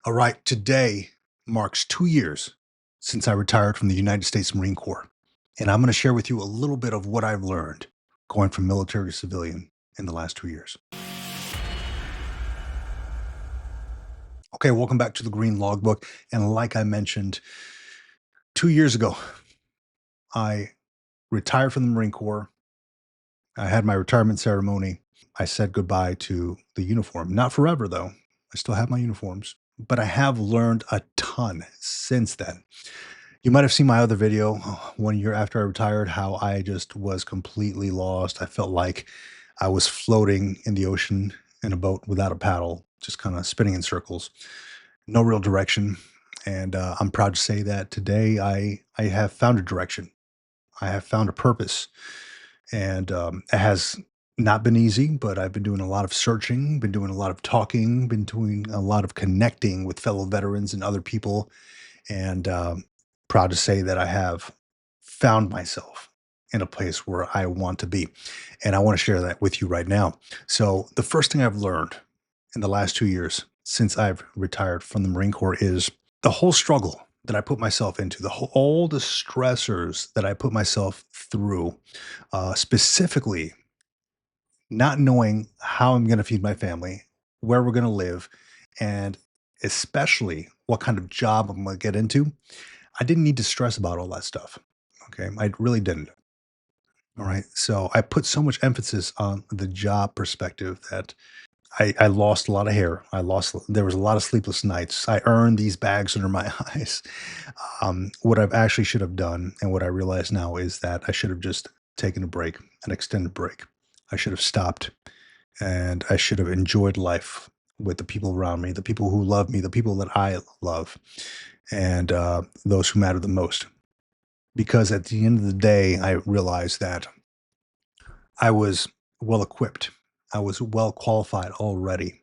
All right, today marks 2 years since I retired from the United States Marine Corps. And I'm going to share with you a little bit of what I've learned going from military to civilian in the last 2 years. Okay, welcome back to the Green Logbook. And like I mentioned, 2 years ago, I retired from the Marine Corps. I had my retirement ceremony. I said goodbye to the uniform. Not forever, though. I still have my uniforms, but I have learned a ton since then. You might have seen my other video 1 year after I retired, how I just was completely lost. I felt like I was floating in the ocean in a boat without a paddle, just kind of spinning in circles, no real direction. And I'm proud to say that today I have found a direction. I have found a purpose, and it has not been easy. But I've been doing a lot of searching, been doing a lot of talking, been doing a lot of connecting with fellow veterans and other people, and proud to say that I have found myself in a place where I want to be. And I want to share that with you right now. So, the first thing I've learned in the last 2 years since I've retired from the Marine Corps is the whole struggle that I put myself into, all the stressors that I put myself through, specifically not knowing how I'm going to feed my family, where we're going to live, and especially what kind of job I'm going to get into. I didn't need to stress about all that stuff. Okay. I really didn't. All right. So I put so much emphasis on the job perspective that I lost a lot of hair. There was a lot of sleepless nights. I earned these bags under my eyes. What I've actually should have done, and what I realize now, is that I should have just taken a break, an extended break. I should have stopped, and I should have enjoyed life with the people around me, the people who love me, the people that I love, and those who matter the most. Because at the end of the day, I realized that I was well equipped. I was well qualified already.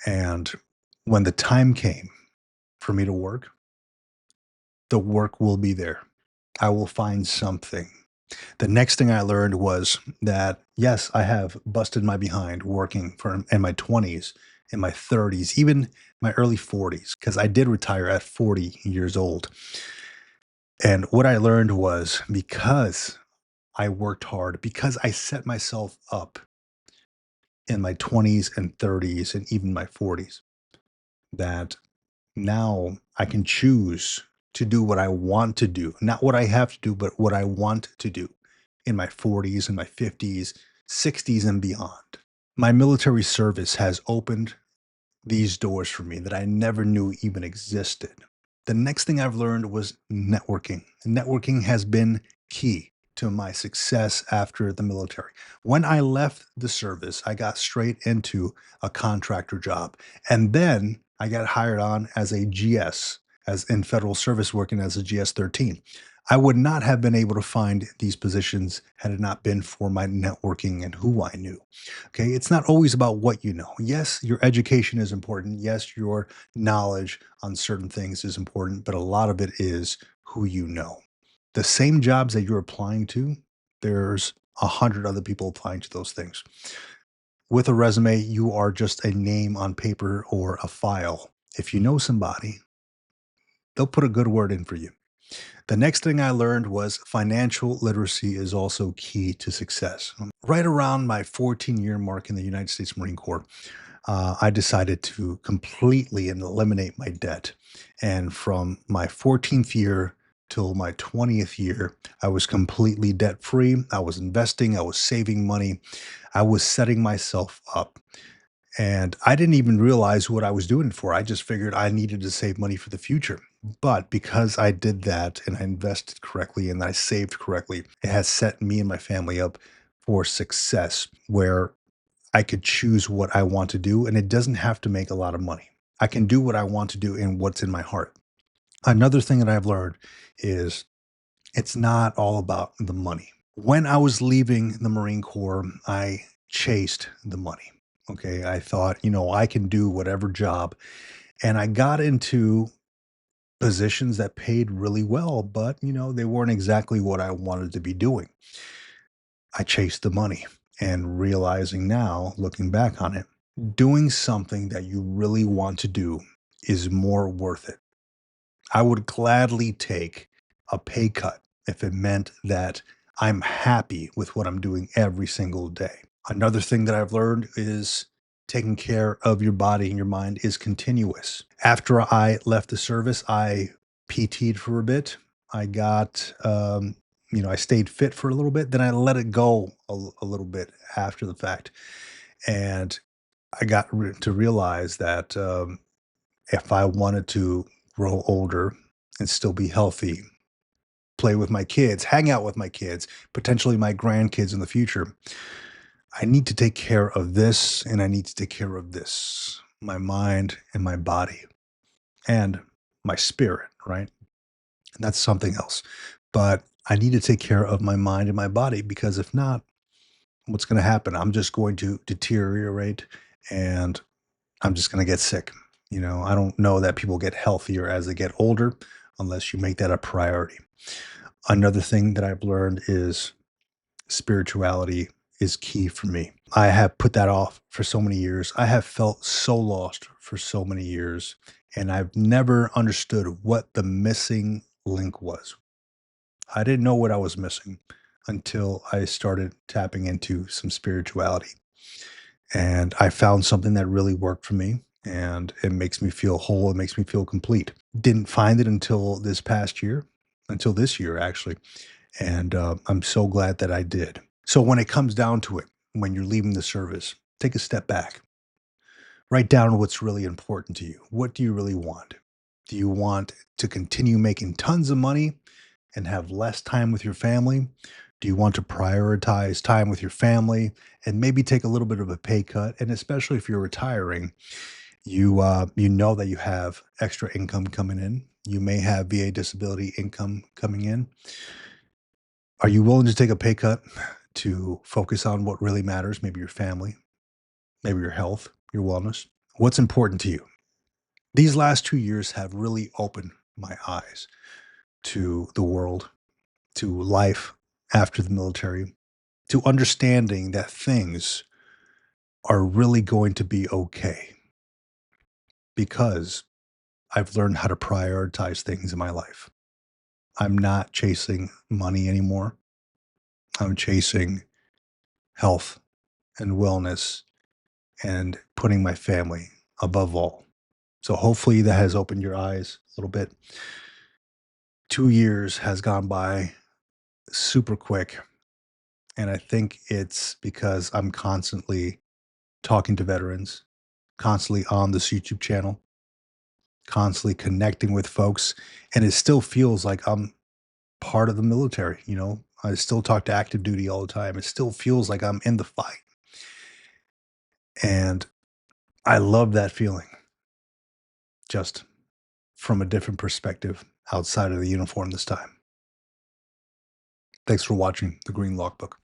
And when the time came for me to work, the work will be there. I will find something. The next thing I learned was that, yes, I have busted my behind working for in my 20s, in my 30s, even my early 40s, because I did retire at 40 years old. And what I learned was, because I worked hard, because I set myself up in my 20s and 30s and even my 40s, that now I can choose to do what I want to do, not what I have to do, but what I want to do in my 40s and my 50s, 60s, and beyond. My military service has opened these doors for me that I never knew even existed. The next thing I've learned was networking. Networking has been key to my success after the military. When I left the service, I got straight into a contractor job. And then I got hired on as a GS, as in federal service, working as a GS 13. I would not have been able to find these positions had it not been for my networking and who I knew. Okay. It's not always about what you know. Yes, your education is important. Yes, your knowledge on certain things is important, but a lot of it is who you know. The same jobs that you're applying to, there's 100 other people applying to those things. With a resume, you are just a name on paper or a file. If you know somebody, they'll put a good word in for you. The next thing I learned was financial literacy is also key to success. Right around my 14-year mark in the United States Marine Corps, I decided to completely eliminate my debt. And from my 14th year till my 20th year, I was completely debt free. I was investing, I was saving money, I was setting myself up. And I didn't even realize what I was doing it for. I just figured I needed to save money for the future. But because I did that and I invested correctly and I saved correctly, it has set me and my family up for success where I could choose what I want to do, and it doesn't have to make a lot of money. I can do what I want to do and what's in my heart. Another thing that I've learned is it's not all about the money. When I was leaving the Marine Corps, I chased the money. Okay. I thought, I can do whatever job. And I got into positions that paid really well, but, they weren't exactly what I wanted to be doing. I chased the money, and realizing now, looking back on it, doing something that you really want to do is more worth it. I would gladly take a pay cut if it meant that I'm happy with what I'm doing every single day. Another thing that I've learned is taking care of your body and your mind is continuous. After I left the service, I PT'd for a bit. I got, I stayed fit for a little bit. Then I let it go a little bit after the fact. And I got to realize that if I wanted to grow older and still be healthy, play with my kids, hang out with my kids, potentially my grandkids in the future, I need to take care of this and I need to take care of this, my mind and my body and my spirit, right? And that's something else. But I need to take care of my mind and my body because if not, what's going to happen? I'm just going to deteriorate and I'm just going to get sick. I don't know that people get healthier as they get older unless you make that a priority. Another thing that I've learned is spirituality is key for me. I have put that off for so many years. I have felt so lost for so many years, and I've never understood what the missing link was. I didn't know what I was missing until I started tapping into some spirituality. And I found something that really worked for me, and it makes me feel whole. It makes me feel complete. Didn't find it until this past year, until this year, actually. And I'm so glad that I did. So when it comes down to it, when you're leaving the service, take a step back. Write down what's really important to you. What do you really want? Do you want to continue making tons of money and have less time with your family? Do you want to prioritize time with your family and maybe take a little bit of a pay cut? And especially if you're retiring, you know that you have extra income coming in. You may have VA disability income coming in. Are you willing to take a pay cut to focus on what really matters? Maybe your family, maybe your health, your wellness. What's important to you? These last 2 years have really opened my eyes to the world, to life after the military, to understanding that things are really going to be okay because I've learned how to prioritize things in my life. I'm not chasing money anymore. I'm chasing health and wellness and putting my family above all. So hopefully that has opened your eyes a little bit. 2 years has gone by super quick. And I think it's because I'm constantly talking to veterans, constantly on this YouTube channel, constantly connecting with folks. And it still feels like I'm part of the military. I still talk to active duty all the time. It still feels like I'm in the fight. And I love that feeling just from a different perspective outside of the uniform this time. Thanks for watching The Green Logbook.